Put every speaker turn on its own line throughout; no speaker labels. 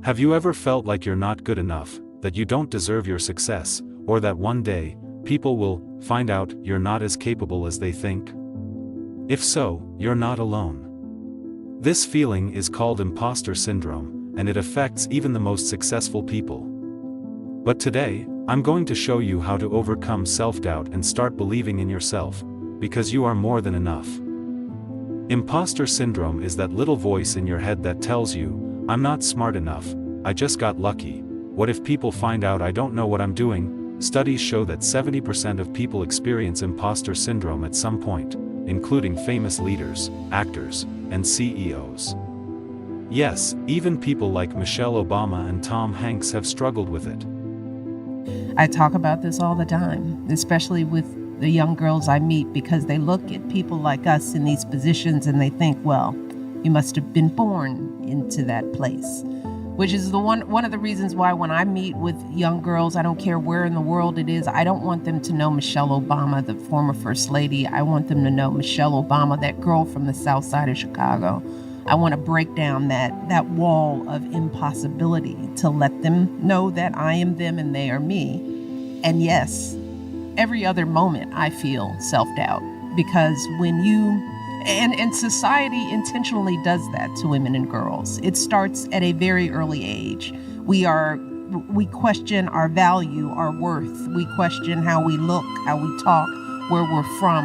Have you ever felt like you're not good enough, that you don't deserve your success, or that one day, people will find out you're not as capable as they think? If so, you're not alone. This feeling is called imposter syndrome, and it affects even the most successful people. But today, I'm going to show you how to overcome self-doubt and start believing in yourself, because you are more than enough. Imposter syndrome is that little voice in your head that tells you, "I'm not smart enough, I just got lucky, what if people find out I don't know what I'm doing?" Studies show that 70% of people experience imposter syndrome at some point, including famous leaders, actors, and CEOs. Yes, even people like Michelle Obama and Tom Hanks have struggled with it.
I talk about this all the time, especially with the young girls I meet, because they look at people like us in these positions and they think, well, you must have been born into that place. Which is one of the reasons why when I meet with young girls, I don't care where in the world it is, I don't want them to know Michelle Obama, the former First Lady. I want them to know Michelle Obama, that girl from the South Side of Chicago. I want to break down that wall of impossibility to let them know that I am them and they are me. And yes, every other moment I feel self-doubt, because when you and society intentionally does that to women and girls. It starts at a very early age. We question our value, our worth. We question how we look, how we talk, where we're from.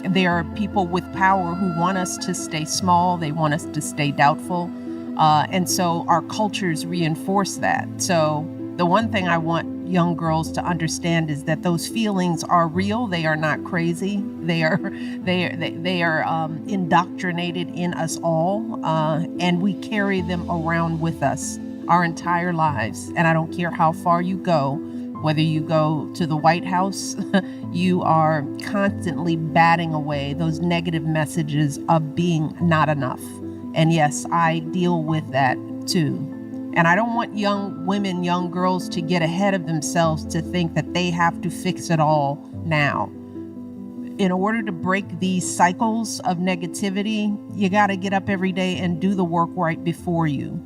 There are people with power who want us to stay small. They want us to stay doubtful. And so our cultures reinforce that. So the one thing I want young girls to understand is that those feelings are real. They are not crazy. They are indoctrinated in us all, and we carry them around with us our entire lives. And I don't care how far you go, whether you go to the White House, you are constantly batting away those negative messages of being not enough. And yes, I deal with that too. And I don't want young women, young girls to get ahead of themselves to think that they have to fix it all now. In order to break these cycles of negativity, you got to get up every day and do the work right before you.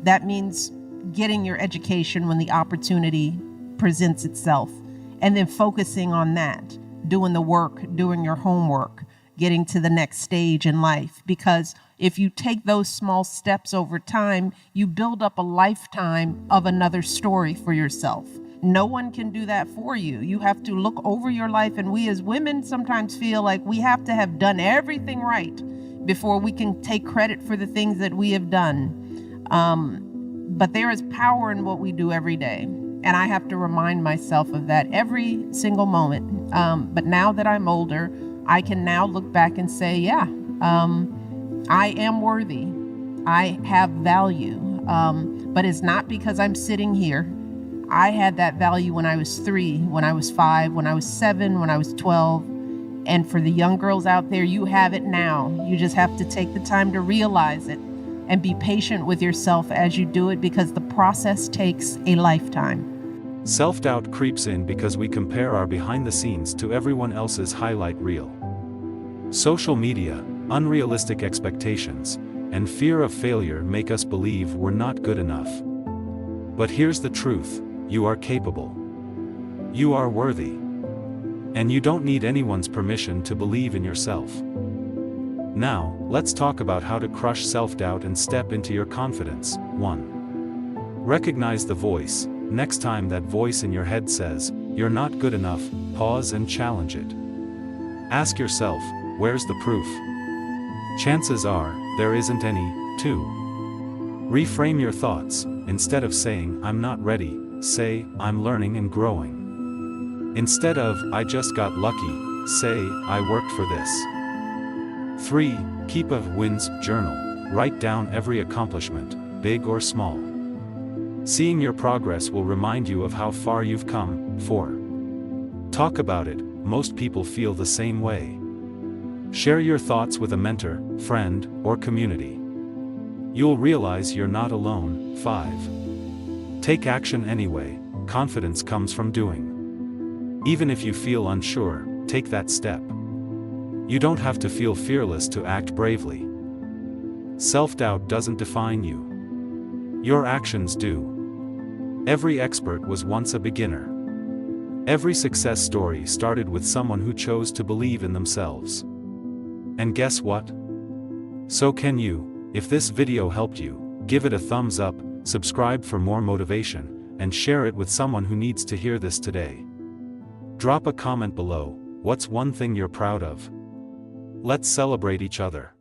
That means getting your education when the opportunity presents itself, and then focusing on that, doing the work, doing your homework, getting to the next stage in life. Because if you take those small steps over time, you build up a lifetime of another story for yourself. No one can do that for you. You have to look over your life, and we as women sometimes feel like we have to have done everything right before we can take credit for the things that we have done. But there is power in what we do every day. And I have to remind myself of that every single moment. But now that I'm older, I can now look back and say, yeah, I am worthy. I have value. But it's not because I'm sitting here. I had that value when I was 3, when I was 5, when I was 7, when I was 12. And for the young girls out there, you have it now. You just have to take the time to realize it and be patient with yourself as you do it, because the process takes a lifetime.
Self-doubt creeps in because we compare our behind the scenes to everyone else's highlight reel. Social media, unrealistic expectations, and fear of failure make us believe we're not good enough. But here's the truth: you are capable. You are worthy. And you don't need anyone's permission to believe in yourself. Now, let's talk about how to crush self-doubt and step into your confidence. 1. Recognize the voice. Next time that voice in your head says, "You're not good enough," pause and challenge it. Ask yourself, where's the proof? Chances are, there isn't any. 2. Reframe your thoughts. Instead of saying, "I'm not ready," say, "I'm learning and growing." Instead of, "I just got lucky," say, "I worked for this." 3. Keep a wins journal. Write down every accomplishment, big or small. Seeing your progress will remind you of how far you've come. 4. Talk about it. Most people feel the same way. Share your thoughts with a mentor, friend, or community. You'll realize you're not alone. 5. Take action anyway. Confidence comes from doing. Even if you feel unsure, take that step. You don't have to feel fearless to act bravely. Self-doubt doesn't define you. Your actions do. Every expert was once a beginner. Every success story started with someone who chose to believe in themselves. And guess what? So can you. If this video helped you, give it a thumbs up, subscribe for more motivation, and share it with someone who needs to hear this today. Drop a comment below. What's one thing you're proud of? Let's celebrate each other.